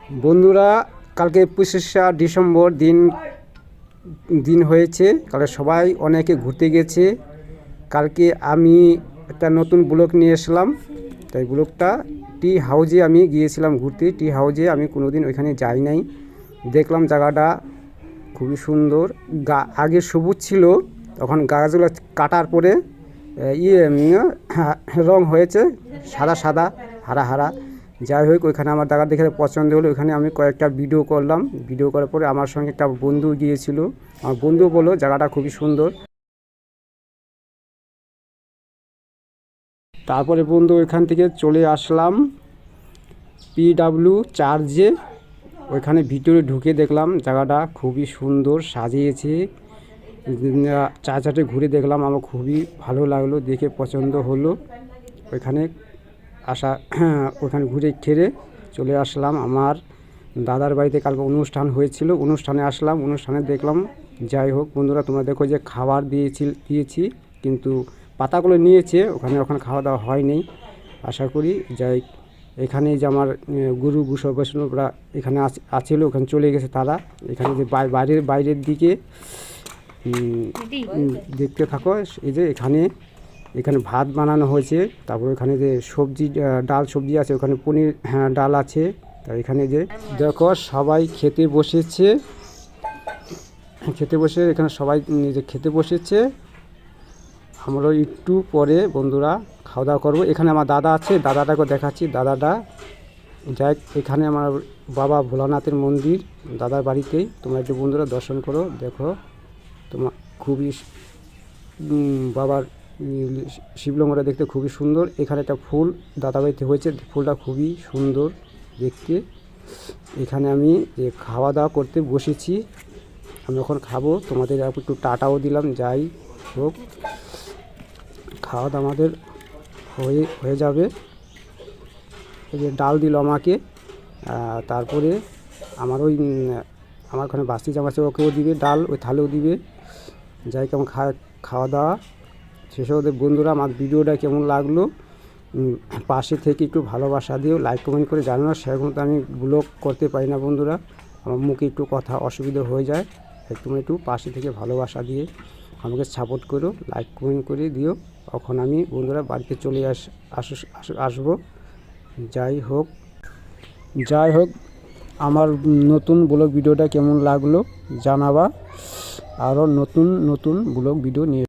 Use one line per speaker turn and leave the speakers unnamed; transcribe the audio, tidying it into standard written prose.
বন্ধুরা, কালকে ২৫শে ডিসেম্বর দিন হয়েছে। কালকে সবাই অনেকে ঘুরতে গেছে। কালকে আমি একটা নতুন ব্লগ নিয়ে এসলাম। তাই ব্লগটা টি হাউজে আমি গিয়েছিলাম ঘুরতে। টি হাউজে আমি কোনোদিন ওইখানে যাই নাই। দেখলাম জায়গাটা খুবই সুন্দর। আগে সবুজ ছিল, তখন গাছগুলো কাটার পরে রং হয়েছে সাদা সাদা, হারা হারা। যাই হোক, ওইখানে আমার জায়গা দেখে পছন্দ হলো। ওইখানে আমি কয়েকটা ভিডিও করলাম। ভিডিও করার পরে আমার সঙ্গে একটা বন্ধু গিয়েছিল। আমার বন্ধু বললো জায়গাটা খুবই সুন্দর। তারপরে বন্ধু ওইখান থেকে চলে আসলাম PW চার্চে। ওইখানে ভিতরে ঢুকে দেখলাম জায়গাটা খুবই সুন্দর সাজিয়েছে। চারচাটে ঘুরে দেখলাম, আমার খুবই ভালো লাগলো, দেখে পছন্দ হলো। ওইখানে ওখানে ঘুরে ফিরে চলে আসলাম আমার দাদার বাড়িতে। কালকে অনুষ্ঠান হয়েছিল, অনুষ্ঠানে আসলাম, অনুষ্ঠানে দেখলাম। যাই হোক বন্ধুরা, তোমরা দেখো যে খাবার দিয়েছি, কিন্তু পাতাগুলো নিয়েছে, ওখানে খাওয়া দাওয়া হয়নি। আশা করি যাই, এখানে যে আমার গুরু বৈষ্ণবরা এখানে আছিল, ওখানে চলে গেছে তারা। এখানে যে বাইরের দিকে দেখতে থাকো, এই যে এখানে ভাত বানানো হয়েছে। তারপর এখানে যে ডাল সবজি আছে, ওখানে পনির ডাল আছে। তাই এখানে যে দেখো সবাই খেতে বসে এখানে সবাই নিজে খেতে বসেছে। আমরা একটু পরে বন্ধুরা খাওয়া দাওয়া করবো। এখানে আমার দাদা আছে, দাদাটাকে দেখাচ্ছি। দাদাটা যাই, এখানে আমার বাবা ভোলানাথের মন্দির, দাদার বাড়িতেই। তোমরা একটু বন্ধুরা দর্শন করো, দেখো তোমার খুবই বাবার শিবলিঙ্গটা দেখতে খুবই সুন্দর। এখানে একটা ফুল দাদা বাড়িতে হয়েছে, ফুলটা খুবই সুন্দর দেখতে। এখানে আমি যে খাওয়া দাওয়া করতে বসেছি, আমি এখন খাবো। তোমাদের একটু টাটাও দিলাম। যাই হোক, খাওয়া দাওয়া আমাদের হয়ে যাবে। এই যে ডাল দিল আমাকে, তারপরে আমার ওখানে বাসি জামা আছে, ওকেও দিবে ডাল, ওই থালেও দিবে। যাই কেমন খাওয়া দাওয়া শেষে ওদের বন্ধুরা আমার ভিডিওটা কেমন লাগলো পাশে থেকে একটু ভালোবাসা দিও, লাইক কমেন্ট করে জানো। সেরকম তো আমি ব্লগ করতে পারি না বন্ধুরা, আমার মুখে একটু কথা অসুবিধা হয়ে যায়। তোমরা একটু পাশে থেকে ভালোবাসা দিয়ে আমাকে সাপোর্ট করো, লাইক কমেন্ট করে দিও। তখন আমি বন্ধুরা বাড়িতে চলে আসবো। যাই হোক আমার নতুন ব্লগ ভিডিওটা কেমন লাগলো জানাবা। আরও নতুন ব্লগ ভিডিও নিয়ে